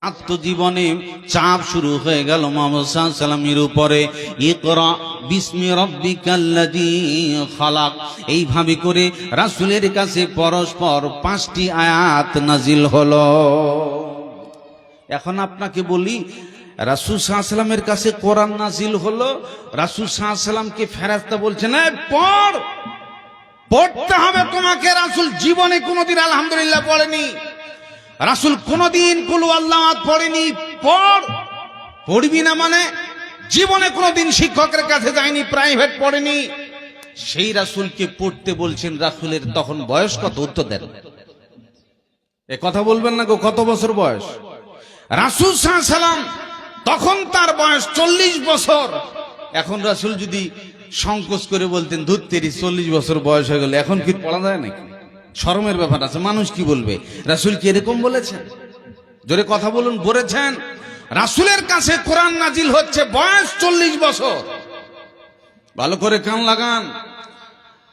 আত্মজীবনে চাপ শুরু হয়ে গেল মুহাম্মদ সাল্লাল্লাহু আলাইহি ওয়াসাল্লামের উপরে। ইকরা বিসমি রাব্বিকাল্লাযী খালাক, এইভাবে করে রাসূলের কাছে পরস্পর 5টি আয়াত নাজিল হলো। এখন আপনাকে বলি, রাসূল সাল্লাল্লাহু আলাইহি ওয়াসাল্লামের কাছে কোরআন নাজিল হলো, রাসূল সাল্লাল্লাহু আলাইহি ওয়াসাল্লামকে ফেরেশতা বলছেন এই পড়তে হবে তোমাকে। রাসূল জীবনে কোনোদিন আলহামদুলিল্লাহ পড়েনি, রাসূল কোনদিন কুল আল্লাহ পড়েনি। পড়বি না মানে জীবনে কোনদিন শিক্ষকের কাছে যায়নি, প্রাইভেট পড়েনি। সেই রাসূলকে পড়তে বলছেন, রাসূলের তখন বয়স কত? উত্তর দেন। এ কথা বলবেন না গো, কত বছর বয়স? রাসূল সাল্লাল্লাহু আলাইহি ওয়াসাল্লাম তখন তার বয়স 40 বছর। এখন রাসূল যদি সংকোচ করে বলতেন ধুর তেরি 40 বছর বয়স হয়ে গেল, এখন কি পড়া যায় নাকি? শরমের ব্যাপার আছে, মানুষ কি বলবে? রাসূল কি এরকম বলেছেন? জোরে কথা বলুন, বলেছেন। রাসূলের কাছে কোরআন নাজিল হচ্ছে, বয়স 40 বছর। ভালো করে কান লাগান।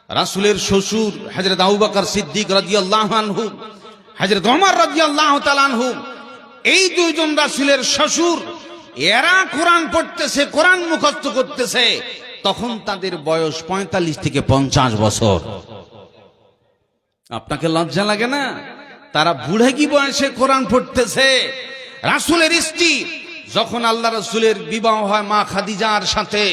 রাসূলের শ্বশুর হযরত আবু বকর সিদ্দিক রাদিয়াল্লাহু আনহু, হযরত ওমর রাদিয়াল্লাহু তাআলা আনহু, এই দুইজন রাসূলের শ্বশুর, এরা কোরআন পড়তেছে, কোরআন মুখস্থ করতেছে, তখন তাদের বয়স 45 থেকে 50 বছর। আপনাকে লজ্জা লাগে না? তারা বুড়ে কি বয়সে কোরআন পড়তেছে। রাসূলের স্ত্রী যখন আল্লাহ রাসূলের বিবাহ হয় মা খাদিজার সাথে,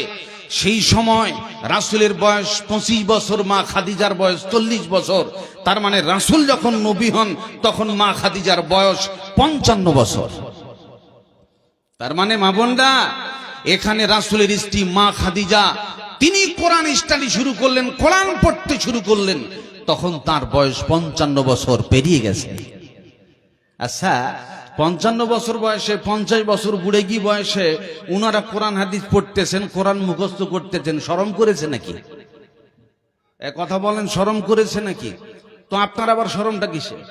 সেই সময় রাসূলের বয়স 25 বছর, মা খাদিজার বয়স 40 বছর। তার মানে রাসূল যখন নবী হন তখন মা খাদিজার বয়স 55 বছর। তার মানে মা বোনরা, এখানে রাসূলের স্ত্রী মা খাদিজা, তিনি কোরআন স্টাডি শুরু করলেন, কোরআন পড়তে শুরু করলেন, তখন তার বয়স 55 বছর পেরিয়ে গেছে। আচ্ছা, 55 বছর বয়সে, 50 বছর বুড়ে কি বয়সে উনারা কোরআন হাদিস পড়তেছেন, কোরআন মুখস্থ করতেছেন, শরম করেছে নাকি? কথা বলেন, শরম করেছে নাকি? তো আপনার আবার শরমটা কিসের?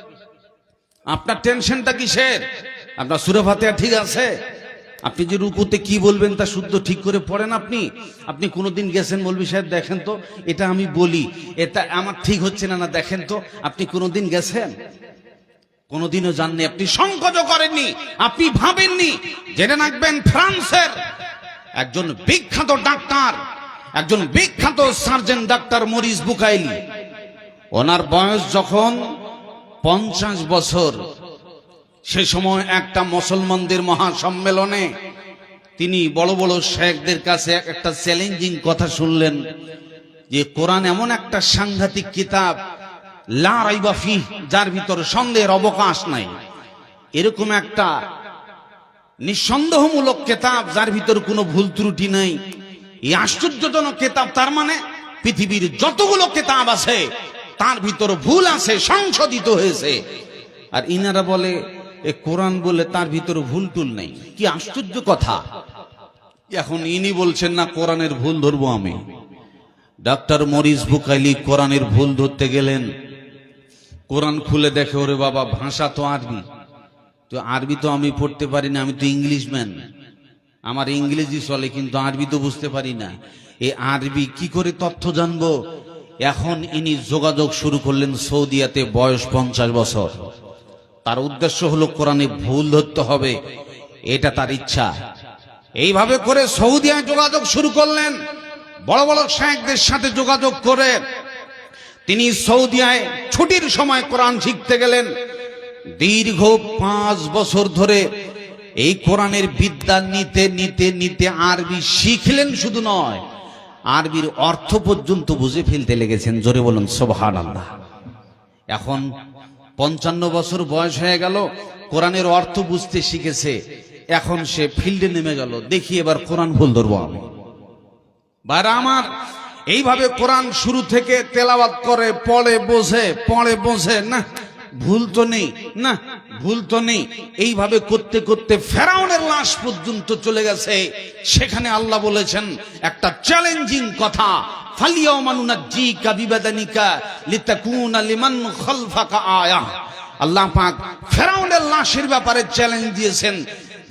আপনার টেনশনটা কিসের? আপনার সূরা ফাতিহা ঠিক আছে? আপনি যে রুকুতে কি বলবেন তা শুদ্ধ ঠিক করে পড়েন। আপনি কোনোদিন গেছেন মৌলভী সাহেব দেখেন তো, এটা আমি বলি, এটা আমার ঠিক হচ্ছে না, দেখেন তো। আপনি কোনোদিন গেছেন? কোনোদিনও জাননি, আপনি সংকোচও করেননি, আপনি ভাবেননি। জেনে রাখবেন, ফ্রান্সের একজন বিখ্যাত ডাক্তার, একজন বিখ্যাত সার্জন ডাক্তার মরিস বুকাইলি, ওনার বয়স যখন 50 বছর, সে সময় একটা মুসলমানদের মহাসম্মেলনে তিনি বড় বড় শেখদের কাছে একটা চ্যালেঞ্জিং কথা শুনলেন যে কোরআন এমন একটা সাংঘাতিক কিতাব, লা রাইবা ফিহ, যার ভিতরে সন্দেহের অবকাশ নাই। এরকম একটা নিঃসন্দেহমূলক কিতাব, যার ভিতরে কোনো ভুল ত্রুটি নাই। এই আশ্চর্যজনক কিতাব, তার মানে পৃথিবীর যতগুলো কিতাব আছে তার ভিতরে ভুল আছে, সংশোধিত হয়েছে। আর ইনারা বলে এ কোরআন বলে তার ভিতরে ভুল টুল নেই। কি আশ্চর্য কথা! এখন ইনি বলছেন না কোরআনের ভুল ধরবো আমি। ডাক্তার মরিস বুকাইলি কোরআনের ভুল ধরতে গেলেন, কোরআন খুলে দেখে, ওরে বাবা, ভাষা তো আরবি, তো আরবি তো আমি পড়তে পারি না, আমি তো ইংলিশম্যান, আমার ইংরেজি চলে কিন্তু আরবি তো বুঝতে পারি না। এই আরবি কি করে তথ্য জানবো? এখন ইনি যোগাযোগ শুরু করলেন সৌদিয়াতে, বয়স 50 বছর। তার উদ্দেশ্য হলো কোরআনে ভুল ধরতে হবে, এটা তার ইচ্ছা। এইভাবে করে সৌদিয়ায় যোগাযোগ শুরু করলেন, বড় বড় শেখদের সাথে যোগাযোগ করে তিনি সৌদিয়ায় ছুটির সময় কোরআন শিখতে গেলেন। দীর্ঘ 5 বছর ধরে এই কোরআনের বিদ্যা নিতে নিতে নিতে আরবি শিখলেন, শুধু নয়, আরবির অর্থ পর্যন্ত বুঝে ফেলতে লেগেছেন। জোরে বলুন সুবহানাল্লাহ। এখন 55 বছর বয়স হয়ে গেল, কোরআনের অর্থ বুঝতে শিখেছে। এখন সে ফিল্ডে নেমে গেল, দেখি এবার কোরআন ভুল ধরবো আমি। ভাইরা আমার, এইভাবে কোরআন শুরু থেকে তেলাওয়াত করে, পড়ে বোঝে, না ভুল তো নেই, না ভুল তো নেই। এইভাবে করতে করতে ফেরাউনের লাশ পর্যন্ত চলে গেছে। সেখানে আল্লাহ বলেছেন একটা চ্যালেঞ্জিং কথা, ফালিয়াউমা নুনাজ্জিকা বিবাদানিকা লিতাকুনা লিমান খালফাকা আয়া। আল্লাহ পাক ফেরাউনের লাশের ব্যাপারে চ্যালেঞ্জ দিয়েছেন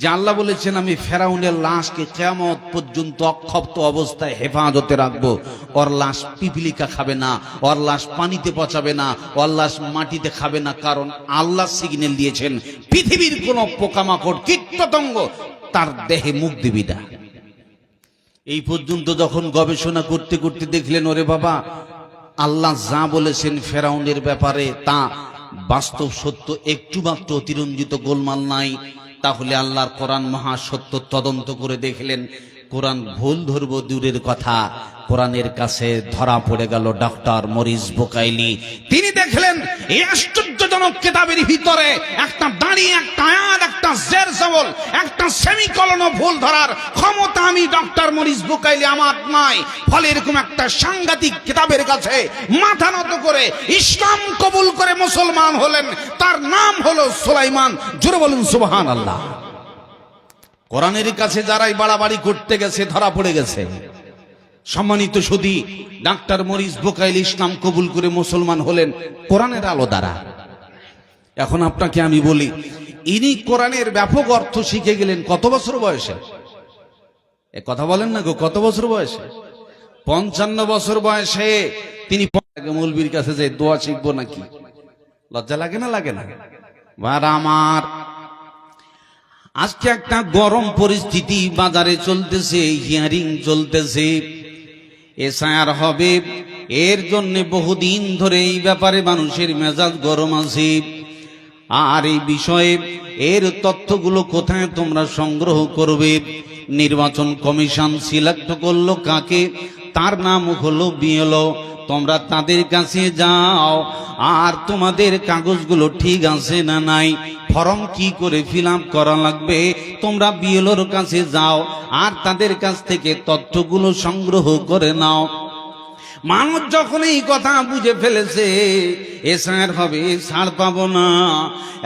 যে আল্লাহ বলেছেন আমি ফেরাউনের লাশকে কিয়ামত পর্যন্ত অক্ষত অবস্থায় হেফাজতে রাখবো। ওর লাশ পিপিলিকা খাবে না, ওর লাশ পানিতে পচাবে না, ওর লাশ মাটিতে খাবে না, কারণ আল্লাহ সিগন্যাল দিয়েছেন পৃথিবীর কোন পোকামাকড় কীটপতঙ্গ তার দেহে মুখ দিবি না। এই পর্যন্ত যখন গবেষণা করতে করতে দেখলেন ওরে বাবা, আল্লাহ যা বলেছেন ফেরাউনের ব্যাপারে তা বাস্তব সত্য, একটু মাত্র অতিরঞ্জিত গোলমাল নাই, তাহলে আল্লাহর কোরআন মহা সত্য তদন্ত করে দেখলেন কোরআন ভুল ধরব দূরের কথা, কোরআনের কাছে ধরা পড়ে গেল ডক্টর মরিস বুকাইলি। তিনি দেখলেন এই আশ্চর্যজনক কিতাবের ভিতরে একটা দাঁড়ি, একটা আয়াত, একটা জের জবর, একটা সেমিকলন ভুল ধরার ক্ষমতা আমি ডক্টর মরিস বুকাইলি আমার নাই। ফলে এরকম একটা সাংঘাতিক কিতাবের কাছে মাথা নত করে ইসলাম কবুল করে মুসলমান হলেন, তার নাম হলো সুলাইমান। জোরে বলুন সুবহানাল্লাহ। কোরআনের কাছে যারাই বাড়াবাড়ি করতে গেছে ধরা পড়ে গেছে। সম্মানিত সুধী, ডাক্তার মরিস বুকাইলি ইসলাম কবুল করে মুসলমান হলেন কোরআনের আলো দ্বারা। এখন আপনাকে আমি বলি, ইনি কোরআনের ব্যাপক অর্থ শিখে গেলেন কত বছর বয়সে? এ কথা বলেন না গো, কত বছর বয়সে? 55 বছর বয়সে তিনি মৌলবীর কাছে যে দোয়া শিখবো নাকি? লজ্জা লাগে না? লাগে না? আর আমার আজকে একটা গরম পরিস্থিতি বাজারে চলতেছে, হিয়ারিং চলতেছে, এসআইআর হবে, এর জন্য বহুদিন ধরে এই ব্যাপারে মানুষের মেজাজ গরম আছে। আর এই বিষয়ে এর তথ্যগুলো কোথায় তোমরা সংগ্রহ করবে? নির্বাচন কমিশন সিলেক্ট করলো কাকে? তার নাম হলো বিএলও। তোমরা তাদের কাছে যাও, আর তোমাদের কাগজগুলো ঠিক আছে না নাই, ফর্ম কি করে ফিল আপ করা লাগবে, তোমরা বিএলওর কাছে যাও আর তাদের কাছ থেকে তথ্যগুলো সংগ্রহ করে নাও। মানুষ যখন এই কথা বুঝে ফেলেছে এসআইআর হবে, ছাড় পাবো না,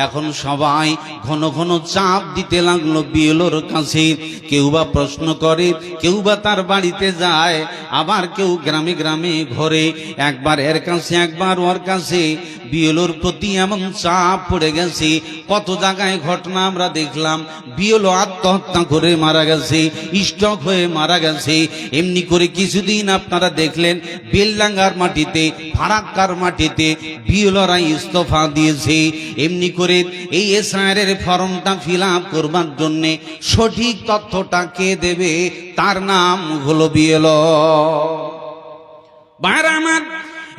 এখন সবাই ঘন ঘন চাপ দিতে লাগলো বিএলওর কাছে। কেউ বা প্রশ্ন করে, কেউ বা তার বাড়িতে যায়, আবার কেউ গ্রামে গ্রামে ঘরে, একবার এর কাছে একবার ওর কাছে। বিএলওর প্রতি এমন চাপ পড়ে গেছে, কত জায়গায় ঘটনা আমরা দেখলাম, বিএলও আত্মহত্যা করে মারা গেছে, স্ট্রোক হয়ে মারা গেছে। এমনি করে কিছুদিন আপনারা দেখলেন বেলডাঙ্গার মাটিতে, ফারাক্কার মাটিতে বিএলওরা ইস্তফা দিয়েছে। এমনি করে এই এসআইআর এর ফর্মটা ফিল আপ করবার জন্য সঠিক তথ্যটা কে দেবে? তার নাম হলো বিএলও। ভাইরা আমার,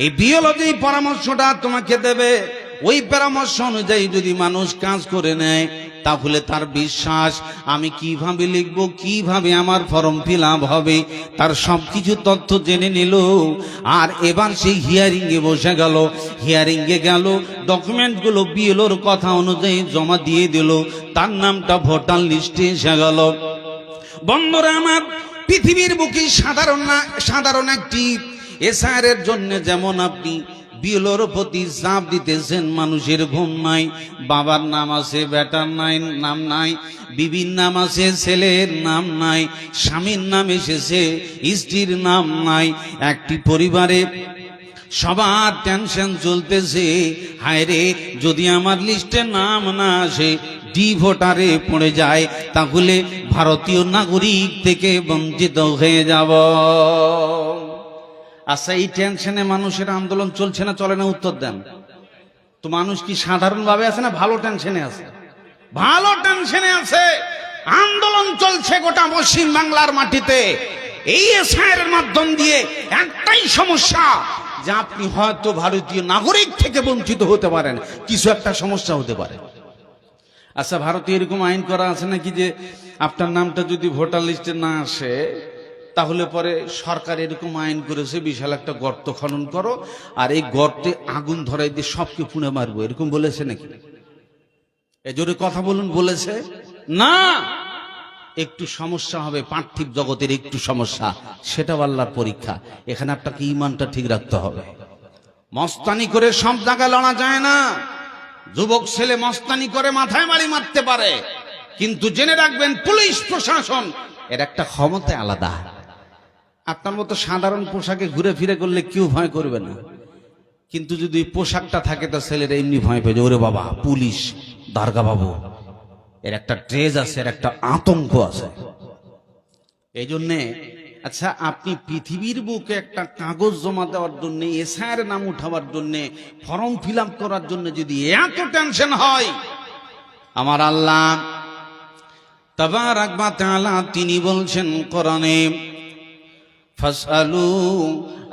এই বিএলও যেই পরামর্শটা তোমাকে দেবে, ওই পরামর্শ অনুযায়ী যদি মানুষ কাজ করে নেয়, তাহলে তার বিশ্বাস আমি কিভাবে লিখবো, কিভাবে আমার ফর্ম ফিল আপ হবে, তার সবকিছু তথ্য জেনে নিল। আর এবার সেই হিয়ারিং এ বসে গেল, হিয়ারিং এ গেল, ডকুমেন্টগুলো বিএলওর কথা অনুযায়ী জমা দিয়ে দিল, তার নামটা ভোটার লিস্টে এসে গেল। বন্ধুরা আমার, পৃথিবীর বুকে সাধারণ একটি এসআইআর এর জন্য যেমন আপনি বিএলওর প্রতি চাপ দিতেছেন, মানুষের ঘুম নাই, বাবার নাম আছে, বেটার নাম নাই, বিবির নাম আছে, ছেলের নাম নাই, স্বামীর নাম এসেছে, স্ত্রীর নাম নাই। একটি পরিবারে সবার টেনশন চলতেছে, হায় রে যদি আমার লিস্টে নাম না আসে, ডি ভোটারে পড়ে যায়, তাহলে ভারতীয় নাগরিক থেকে বঞ্চিত হয়ে যাব। আচ্ছা, এই টেনশনে মানুষের আন্দোলন চলছে না চলে না? উত্তর দেন তো। মানুষ কি সাধারণভাবে আছে না ভালো টেনশনে আছে? ভালো টেনশনে আছে। আন্দোলন চলছে গোটা পশ্চিম বাংলার মাটিতে এই এসআইআর এর মাধ্যম দিয়ে। একটাই সমস্যা, যে আপনি হয়তো ভারতীয় নাগরিক থেকে বঞ্চিত হতে পারেন, কিছু একটা সমস্যা হতে পারে। আচ্ছা, ভারতে এরকম আইন করা আছে নাকি যে আপনার নামটা যদি ভোটার লিস্টে না আসে, তাহলে পরে সরকার এরকম আইন করেছে, বিশাল একটা গর্ত খনন করো, আর এই গর্তে আগুন ধরাই দিয়ে সবকে পুড়ে মারবো, এরকম বলেছে নাকি? এজোরে কথা বলুন, বলেছে না? একটু সমস্যা হবে, পার্থিব জগতের একটু সমস্যা, সেটাও আল্লাহর পরীক্ষা। এখানে আপনাকে ইমানটা ঠিক রাখতে হবে। মস্তানি করে সব জায়গায় লড়া যায় না। যুবক ছেলে মস্তানি করে মাথায় বাড়ি মারতে পারে, কিন্তু জেনে রাখবেন পুলিশ প্রশাসন এর একটা ক্ষমতা আলাদা। আপনার মতো সাধারণ পোশাকে ঘুরে ফিরে করলে কেউ ভয় করবে না, কিন্তু যদি পোশাকটা থাকে তো ছেলেরা এমনি ভয় পেয়ে, ওরে বাবা পুলিশ, দারোগা বাবু, এর একটা ট্রেজ আছে, এর একটা আতঙ্ক আছে। এই জন্যে আচ্ছা, আপনি পৃথিবীর বুকে একটা কাগজ জমা দেওয়ার জন্য, এসআইয়ের নাম উঠাবার জন্য, ফর্ম ফিল আপ করার জন্য যদি এত টেনশন হয়, আমার আল্লাহ তাবারাক ওয়া তাআলা তিনি বলছেন কোরআনে, ফাসআলু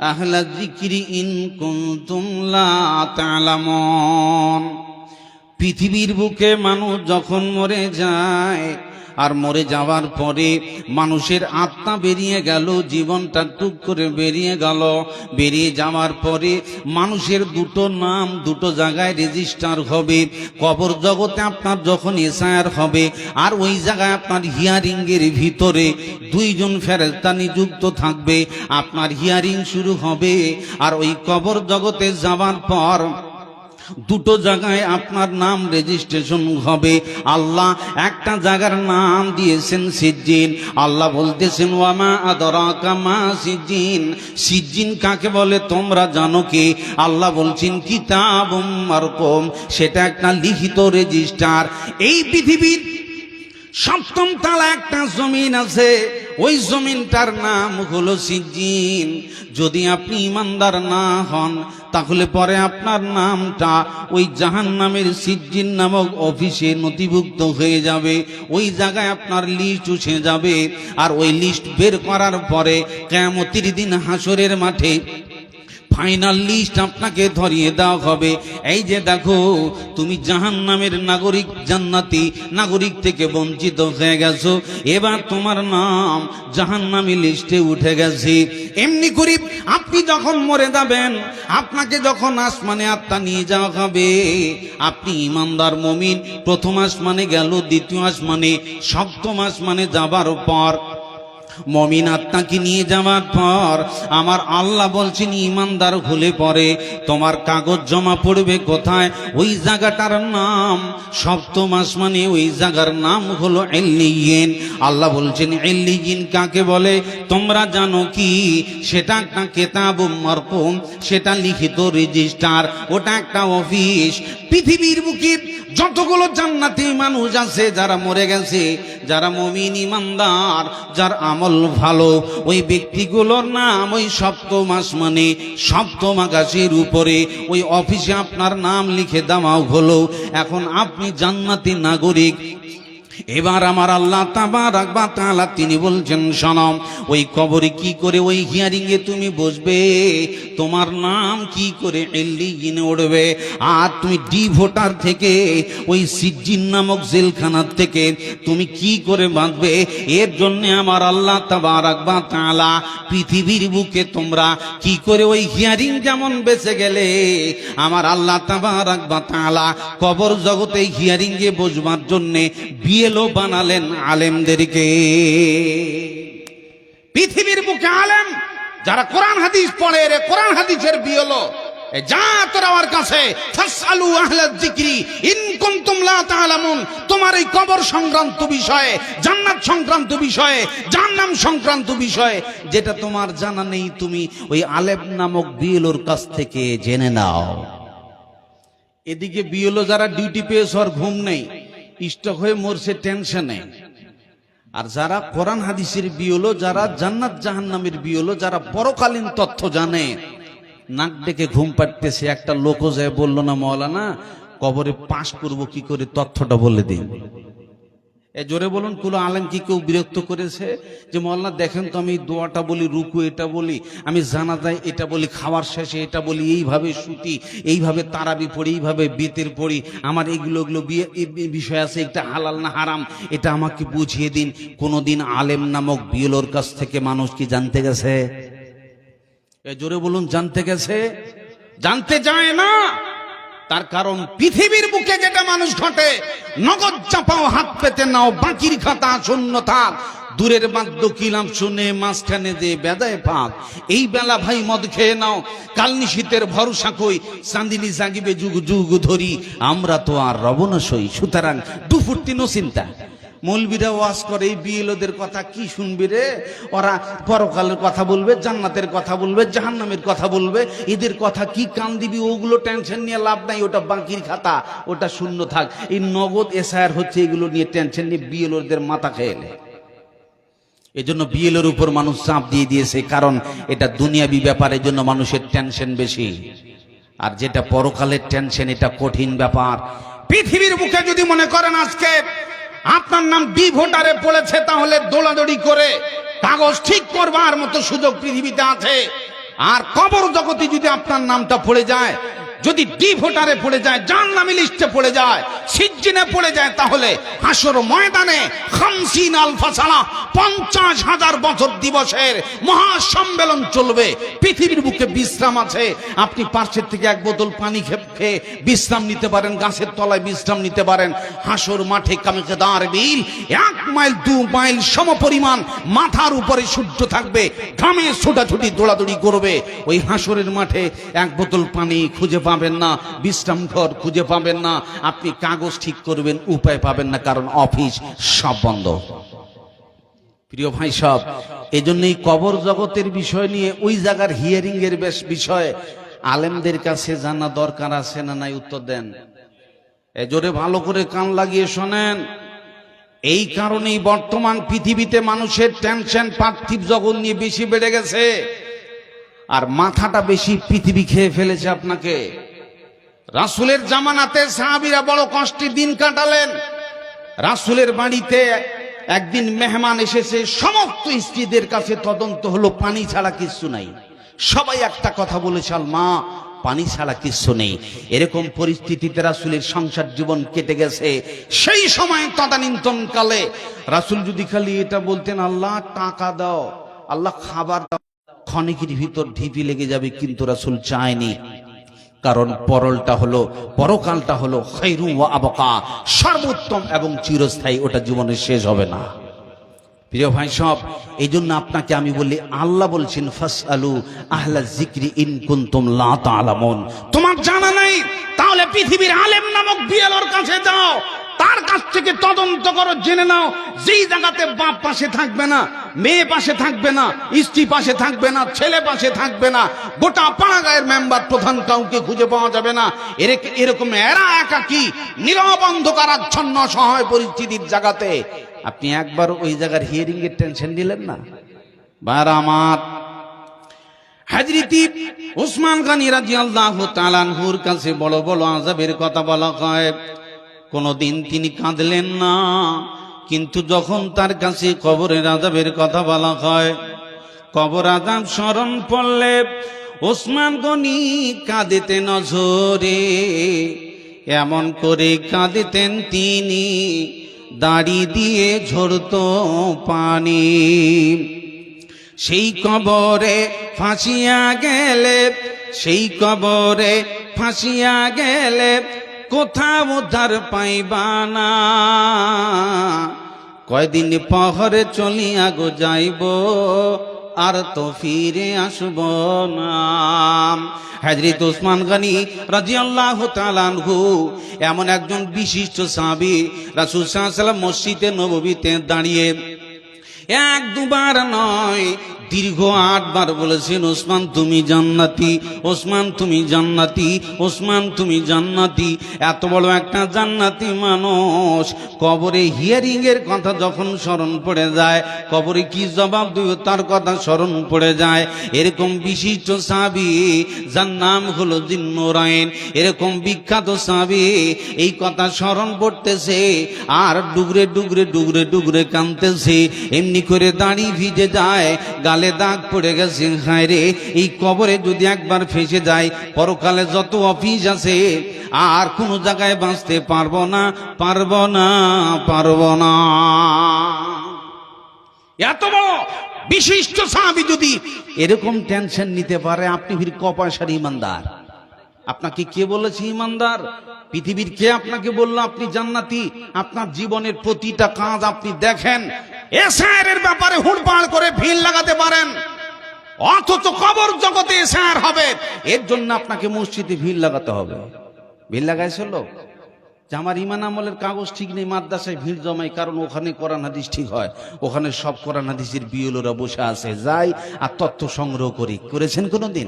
আহলা যিকরি ইন কুনতুম লা তা'লামুন। পৃথিবীর বুকে মানুষ যখন মরে যায়, আর মরে যাওয়ার পরে মানুষের আত্মা বেরিয়ে গেল, জীবনটা টুক করে বেরিয়ে গেল। বেরিয়ে যাওয়ার পরে মানুষের দুটো নাম দুটো জায়গায় রেজিস্টার হবে। কবর জগতে আপনার যখন এসআইআর হবে, আর ওই জায়গায় আপনার হিয়ারিং এর ভিতরে দুইজন ফেরেশতা নিযুক্ত থাকবে, আপনার হিয়ারিং শুরু হবে। আর ওই কবর জগতে যাওয়ার পর দুটো জায়গায় আপনার নাম রেজিস্ট্রেশন হবে। আল্লাহ একটা জায়গার নাম দিয়েছেন সিজ্জিন। আল্লাহ বলতেছেন, ওয়ামা আদরাকা মা সিজ্জিন। সিজ্জিন কাকে বলে তোমরা জানো কি? আল্লাহ বলছেন, কিতাবুম মারকুম, সেটা একটা লিখিত রেজিস্টার। এই পৃথিবীর সপ্তম তলা একটা জমিন আছে, ওই জমিনটার নাম হলো সিজ্জিন। যদি আপনি ইমানদার না হন, তাহলে পরে আপনার নামটা ওই জাহান্নামের সিজ্জিন নামক অফিসে নথিভুক্ত হয়ে যাবে। ওই জায়গায় আপনার লিস্ট উঠে যাবে। আর ওই লিস্ট বের করার পরে কিয়ামতের দিন হাসরের মাঠে ফাইনাল লিস্ট আপনাকে ধরিয়ে দেওয়া হবে। এই যে দেখো, তুমি জাহান্নামের নাগরিক, জান্নাতি নাগরিক থেকে বঞ্চিত হয়ে গেছো, এবার তোমার নাম জাহান্নামী লিস্টে উঠে গেছে। এমনি করে আপনি যখন মরে যাবেন, আপনাকে যখন আসমানে আত্মা নিয়ে যাওয়া হবে, আপনি ইমানদার মুমিন, প্রথম আসমানে গেল, দ্বিতীয় আসমানে, সপ্তম আসমানে যাবার পর মুমিন আত্মাকে নিয়ে যাওয়ার পর আমার আল্লাহ বলছেন, ইমানদার হলে পরে তোমার কাগজ জমা পড়বে কোথায়? ওই জায়গাটার নাম সপ্তম আসমানে, ওই জায়গার নাম হলো ইল্লিয়িন। আল্লাহ বলছেন, ইল্লিয়িন কাকে বলে তোমরা জানো কি? সেটা একটা কিতাবুম মারকুম, সেটা লিখিত রেজিস্টার, ওটা একটা অফিস। পৃথিবীর বুকে যতগুলো জান্নাতি মানুষ আছে, যারা মরে গেছে, যারা মুমিন ইমানদার, যার আমল ভালো, ওই ব্যক্তিগুলোর নাম ওই সপ্তম আসমানে, সপ্তম আকাশের উপরে ওই অফিসে আপনার নাম লিখে দেওয়া হলো। এখন আপনি জান্নাতি নাগরিক। এবার আমার আল্লাহ তাবারাক ওয়া তাআলা তিনি বলছেন, শোনো, ওই কবরে কি করে, ওই হিয়ারিং এ তুমি বসবে, তোমার নাম কি করে ইল্লিয়িনে উঠবে। আর তুমি ডি ভোটার থেকে, ওই সিজ্জিন নামক জেলখানার থেকে তুমি কি করে বাঁচবে, এর জন্য আমার আল্লাহ তাবারাক ওয়া তাআলা পৃথিবীর বুকে তোমরা কি করে ওই হিয়ারিং যেমন বেঁচে গেলে, আমার আল্লাহ তাবারাক ওয়া তাআলা কবর জগতে হিয়ারিং এ বসবার জন্য বিএলও বানালেন আলেমদেরকে। পৃথিবীর বুকে আলেম যারা কোরআন হাদিস পড়ে, রে কোরআন হাদিসের বিএলও, যা তোরা আমার কাছে, ফাসআলু আহলা যিকরি ইন কুনতুম লা তা'লামুন। তোমার এই কবর সংক্রান্ত বিষয়ে, জান্নাত সংক্রান্ত বিষয়ে, জাহান্নাম সংক্রান্ত বিষয়ে যেটা তোমার জানা নেই, তুমি ওই আলেম নামক বিএলওর কাছ থেকে জেনে নাও। এদিকে বিএলও যারা ডিউটি পেয়েছে, আর ঘুম নেই, স্টক হয়ে মরছে টেনশনে। আর যারা কোরআন হাদিসের বিএলও, যারা জান্নাত জাহান্নামের বিএলও, যারা পরকালীন তথ্য জানে, নাক ডেকে ঘুম পাড়তেছে। একটা লোকও যায় বলল না, মাওলানা কবরে পাস করব কি করে, তথ্যটা বলে দিন। এ জোরে বলুন, কোন আলেম কি কেউ বিরক্ত করেছে যে মাওলানা দেখেন তো, আমি দোয়াটা বলি, রুকু এটা বলি, আমি জানাজায় এটা বলি, খাওয়ার শেষে এটা বলি, এইভাবে শুতি, এইভাবে তারাবি পড়ি, এইভাবে বেতের পড়ি, আমার এগুলো বিষয় আছে, এটা হালাল না হারাম, এটা আমাকে বুঝিয়ে দিন। কোনদিন আলেম নামক বিএলওর কাছ থেকে মানুষ কি জানতে গেছে? জোরে বলুন, জানতে গেছে? জানতে যায় না। তার কারণ পৃথিবীর বুকে যেটা মানুষ ঘটে, নগদ চাপাও, হাত পেতে নাও, বাকির খাতা শূন্য থাক, দূরের বাদ্য কিলাম শুনে মাঝখানে যে বেদায় পাক। এই বেলা ভাই মদ খেয়ে নাও, কাল নিশীতের ভরসা কই, চাঁদিনী জাগিবে যুগ যুগ ধরি, আমরা তো আর রব না সই। সুতরাং দুফুর্তি নো চিন্তা, মৌলবীরা ওয়াজ করে, এই বিএলওদের কথা কি শুনবি রে? ওরা পরকালের কথা বলবে, জান্নাতের কথা বলবে, জাহান্নামের কথা বলবে, এদের কথা কি কান দিবি? ওগুলো টেনশন নিয়ে লাভ নাই, ওটা বাকির খাতা, ওটা শূন্য থাক। এই নগদ এসআইআর হচ্ছে, এগুলো নিয়ে টেনশন নিয়ে বিএলওদের মাথা খেয়ে। এই জন্য বিএলওর উপর মানুষ চাপ দিয়ে দিয়েছে, কারণ এটা দুনিয়াবি ব্যাপারের জন্য মানুষের টেনশন বেশি। আর যেটা পরকালের টেনশন, এটা কঠিন ব্যাপার। পৃথিবীর বুকে যদি মনে করেন আজকে আপনার নাম ডি ভোটারে পড়েছে, তাহলে দৌড়াদৌড়ি করে কাগজ ঠিক করবার মতো সুযোগ পৃথিবীতে আছে। আর কবর জগতে যদি আপনার নামটা পড়ে যায়, যদি ডি ভোটারে পড়ে যায়, জাহান্নামী লিস্টে পড়ে যায়, সিজ্জিনে পড়ে যায়, তাহলে হাসর ময়দানে 50 আলফা সানা 50,000 বছর দিবসের মহাসম্মেলন চলবে। পৃথিবীর বুকে বিশ্রাম আছে, আপনি পার্শ্বের থেকে এক বোতল পানি খেয়ে বিশ্রাম নিতে পারেন, গাছের তলায় বিশ্রাম নিতে পারেন। হাসর মাঠে কামেকেদার বিল 1 মাইল 2 মাইল সমপরিমাণ মাথার উপরে সূর্য থাকবে, ঘামে ছোটাছুটি দৌড়াদৌড়ি করবে। ওই হাসরের মাঠে এক বোতল পানি খুঁজে পাবেন না, বিশ্রাম ঘর খুঁজে পাবেন না, আপনি কাগজ ঠিক করবেন উপায় পাবেন না, কারণ অফিস সব বন্ধ। প্রিয় ভাই সব, এজন্যই কবর জগতের বিষয় নিয়ে ওই জায়গার হিয়ারিং এর বেশ বিষয় আলেমদের কাছে জানা দরকার আছে না নাই? উত্তর দেন। এ জোরে ভালো করে কান লাগিয়ে শোনেন। এই কারণেই বর্তমান পৃথিবীতে মানুষের টেনশন পার্থিব জগৎ নিয়ে বেশি বেড়ে গেছে, আর মাথাটা বেশি পৃথিবী খেয়ে ফেলেছে আপনাকে। রাসূলের জামানাতে সাহাবীরা বড় কষ্টে দিন কাটালেন। রাসূলের বাড়িতে একদিন মেহমান এসেছে, সমস্ত স্ত্রীদের কাছে তদন্ত হলো, পানি ছাড়া কিছু নাই। সবাই একটা কথা বলেছে, মা পানি ছাড়া কিছু নেই। এরকম পরিস্থিতিতে রাসূলের সংসার জীবন কেটে গেছে। সেই সময় তদানীন্তন কালে রাসূল যদি খালি এটা বলতেন, আল্লাহ টাকা দাও, আল্লাহ খাবার দাও, ক্ষণিকের ভিতর ঢিপি লেগে যাবে, কিন্তু রাসূল চায়নি। কারণ পরকালটা হলো খায়রু ওয়া আবকা, সর্বোত্তম এবং চিরস্থায়ী, ওটা জীবনে শেষ হবে না। প্রিয় ভাই সব, এই জন্য আপনাকে আমি বলি, আল্লাহ বলছেন ফাসআলু আহলা যিকরি ইন কুনতুম লা তা'লামুন। তোমার জানা নাই, তাহলে পৃথিবীর আলেম নামক বিএলওর কাছে যাও, তার কাছ থেকে তদন্ত করো, জেনে নাও যেই জায়গাতে বাপ পাশে থাকবে না, মেয়ে পাশে থাকবে না, স্ত্রী পাশে থাকবে না, ছেলে পাশে থাকবে না, গোটা পাড়া গায়ের মেম্বার প্রধান কাউকে খুঁজে পাওয়া যাবে না, এরকম এরা একাকী নীরব অন্ধকারাচ্ছন্ন অসহায় পরিস্থিতির জায়গাতে আপনি একবার ওই জায়গার হিয়ারিং এর টেনশন নিলেন না? বার আমার হযরত ওসমান গনি রাদিয়াল্লাহু তাআলা আনহুর কাছে বড় বড় আযাবের কথা বলা হয়, কোনদিন তিনি কাঁদলেন না, কিন্তু যখন তার কাছে কবরের আযাবের কথা বলা হয়, কবর আযাব স্মরণ পড়লে ওসমান গনি কাঁদিতেন নজরে। এমন করে কাঁদিতেন তিনি, দাড়ি দিয়ে ঝরতো পানি। সেই কবরে ফাঁসিয়া গেলে, সেই কবরে ফাঁসিয়া গেলে কোথাও উদ্ধার পাইবা না। কয়দিন পহরে চলিয়া গো যাইব, আর তো ফিরে আসব না। হযরত ওসমান গনি রাদিয়াল্লাহু তাআলা আনহু এমন একজন বিশিষ্ট সাহাবী, রাসূল সাল্লাল্লাহু আলাইহি ওয়াসাল্লাম মসজিদে নববীতে দাঁড়িয়ে এক দুবার নয়, দীর্ঘ 8 বার বলেছেন, ওসমান তুমি জান্নাতি, ওসমান তুমি জান্নাতি, ওসমান তুমি জান্নাতি। এত বড় একটা জান্নাতি মানুষ কবরে হিয়ারিং এর কথা যখন স্মরণ পড়ে যায়, কবরে কি জবাব দিবে তার কথা স্মরণ পড়ে যায়। এরকম বিশিষ্ট সাহাবী যার নাম হলো জিন্নুরাইন, এরকম বিখ্যাত সাহাবী এই কথা স্মরণ পড়তেছে আর ডুগরে ডুগরে ডুগরে ডুগরে কাঁদতেছে। এমনি করে দাড়ি ভিজে যায়, গালে দাগ পড়ে গেছে। হায় রে, এই কবরে যদি একবার ফেসে যায়, পরকালে যত অফিস আছে আর কোন জায়গায় বাঁচতে পারবো না, পারবো না, পারবো না। এত বড় বিশিষ্ট সাহাবী যদি এরকম টেনশন নিতে পারে, আপনি ফির কপাশার ইমানদার। আপনাকে কে বলেছে ইমানদার? পৃথিবীর কে আপনাকে বললো আপনি জান্নাতি? আপনার জীবনের প্রতিটা কাজ আপনি দেখেন, এসআইআর ব্যাপারে হুড়পাড় করে ভিড় লাগাতে পারেন, অথচ কবর জগতে এসআইআর হবে, এর জন্য আপনাকে মসজিদে ভিড় লাগাতে হবে। ভিড় লাগাইছে লোক, যে আমার ইমান আমলের কাগজ ঠিক নেই, মাদ্রাসায় ভিড় জমাই, কারণ ওখানে কোরআন হাদিস ঠিক হয়, ওখানে সব কোরআন হাদিসের বিওলরা বসে আছে, যাই আর তথ্য সংগ্রহ করি। করেছেন কোনোদিন?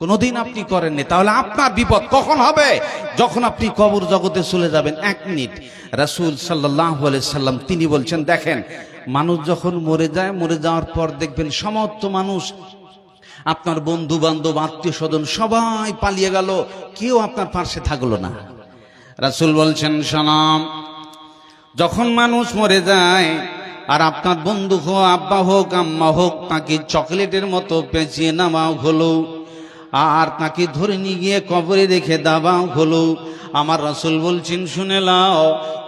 কোনোদিন আপনি করেননি। তাহলে আপনার বিপদ কখন হবে? যখন আপনি কবর জগতে চলে যাবেন। 1 মিনিট, রাসূল সাল্লাল্লাহু আলাইহি সাল্লাম তিনি বলছেন, দেখেন মানুষ যখন মরে যায়, মরে যাওয়ার পর দেখবেন সমস্ত মানুষ, আপনার বন্ধু বান্ধব আত্মীয় স্বজন সবাই পালিয়ে গেল, কেউ আপনার পাশে থাকলো না। রাসূল বলছেন, শোনাম, যখন মানুষ মরে যায় আর আপনার বন্ধু হোক, আব্বা হোক, আম্মা হোক, তাকে চকলেটের মতো পেঁচিয়ে নামাও হলো, আর তাকে ধরে নিয়ে গিয়ে কবরে রেখে দাবাও হলো, আমার রাসূল বলছেন, শুনে লাও,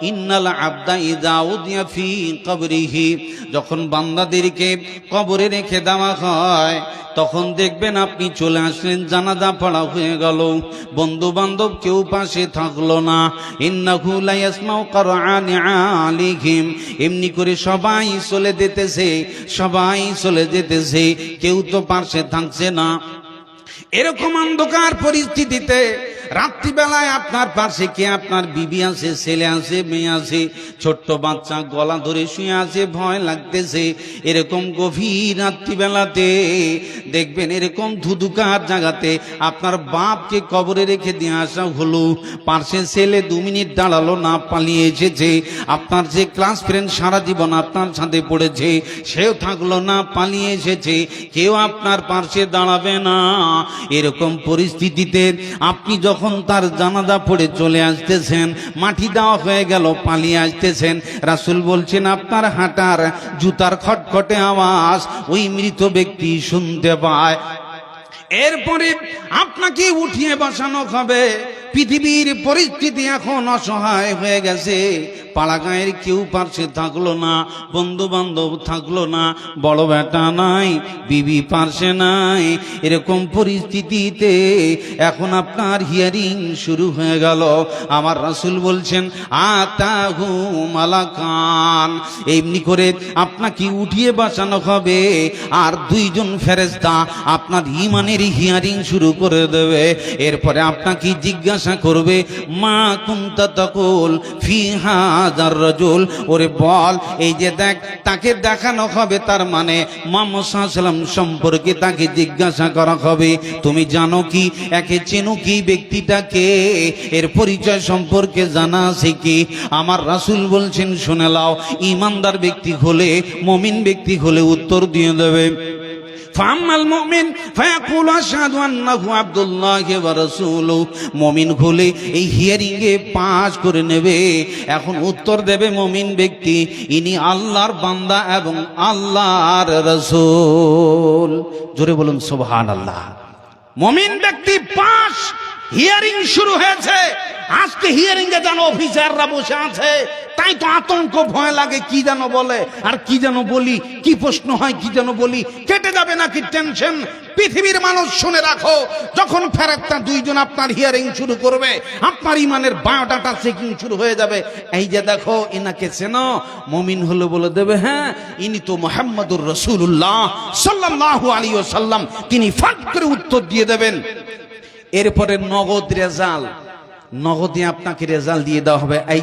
ইন্নাল আবদা ইযা উদিয়া ফি কবরিহি, যখন বান্দাদেরকে কবরে রেখে দেওয়া হয় তখন দেখবেন আপনি চলে আসলেন, জানাজা পড়া হয়ে গেল, বন্ধু বান্ধব কেউ পাশে থাকলো না। ইন্নাহু লা ইয়াসমাউ কুরআনি আলিহিম, এমনি করে সবাই চলে যেতেছে, সবাই চলে যেতেছে, কেউ তো পাশে থাকছে না। এরকম অন্ধকার পরিস্থিতিতে রাত্রিবেলায় আপনার পাশে কে? আপনার বিবি আছে, ছেলে আছে, মেয়ে আছে, ছোট্ট বাচ্চা গলা ধরে শুয়ে আছে, ভয় লাগতেছে। এরকম গভীর রাত্রিবেলাতে দেখবেন এরকম ধুধুকার জায়গাতে আপনার বাপকে কবরে রেখে দিয়ে আসা হলো, পাশে ছেলে 2 মিনিট দাঁড়ালো না, পালিয়ে এসেছে। আপনার যে ক্লাস ফ্রেন্ড সারা জীবন আপনার সাথে পড়েছে, সেও থাকলো না, পালিয়ে এসেছে, কেউ আপনার পাশে দাঁড়াবে না। এরকম পরিস্থিতিতে আপনি যখন তার জানাজা পড়ে চলে আসতেছেন, মাটি দেওয়া হয়ে গেল, পালিয়ে আসতেছেন, রাসূল বলছেন আপনার হাঁটার জুতার খটখটে আওয়াজ ওই মৃত ব্যক্তি শুনতে পায়। এরপরে আপনাকে উঠিয়ে বসানো হবে। পৃথিবীর পরিস্থিতি এখন অসহায় হয়ে গেছে, পাড়া গাঁয়ের কেউ পাশে থাকলো না, বন্ধু বান্ধব থাকলো না, বড় বেটা নাই, বিবি পাশে নাই। এরকম পরিস্থিতিতে এখন আপনার হিয়ারিং শুরু হয়ে গেল। আমার রাসূল বলছেন, আতাহু মালাকান, এমনি করে আপনাকে উঠিয়ে বসানো হবে, আর 2 জন ফেরেশতা আপনার ঈমানের হিয়ারিং শুরু করে দেবে। এরপরে আপনাকে জিজ্ঞাসা করবে, মা কুনতা তাকুল ফি হাযার রাজুল, ওরে বল, এই যে দেখ, তাকে দেখানো হবে, তার মানে মুহাম্মদ সাল্লাল্লাহু আলাইহি ওয়াসাল্লাম সম্পর্কে তাকে জিজ্ঞাসা করা হবে, তুমি জানো কি, একে চেনো কি, ব্যক্তিটাকে, এর পরিচয় সম্পর্কে জানা আছে কি? আমার রাসূল বলছেন, শুনে লাও, ঈমানদার ব্যক্তি হলে, মুমিন ব্যক্তি হলে উত্তর দিয়ে দেবে, ফামাল মুমিন ফায়াকুল আশহাদু আন্নাহু আব্দুল্লাহি ওয়া রাসূলুহু, মুমিন হলে এই হিয়ারিং এ পাস করে নেবে। এখন উত্তর দেবে মুমিন ব্যক্তি, ইনি আল্লাহর বান্দা এবং আল্লাহর রাসূল। জোরে বলুন সুবহানাল্লাহ। মুমিন ব্যক্তি পাস, হিয়ারিং শুরু হয়েছে। আজকে হিয়ারিং এ যেন অফিসাররা বসে আছে, তাই তো আতঙ্ক, ভয় লাগে, কি যেন বলে আর কি যেন বলি, কি প্রশ্ন হয় কি যেন বলি, কেটে যাবে নাকি টেনশন। পৃথিবীর মানুষ শুনে রাখো, যখন ফেরেশতা 2 জন আপনার হিয়ারিং শুরু করবে, আপনার ইমানের বায়োডাটা চেকিং শুরু হয়ে যাবে। এই যে দেখো, এনাকে চেনো? মুমিন হলে বলে দেবে, হ্যাঁ, ইনি তো মুহাম্মদুর রাসূলুল্লাহ সাল্লাল্লাহু আলাইহি ওয়াসাল্লাম। তিনি ফাট করে উত্তর দিয়ে দেবেন। এরপরে নগদ রেজাল্ট, নগদে আপনাকে রেজাল্ট দিয়ে দেওয়া হবে।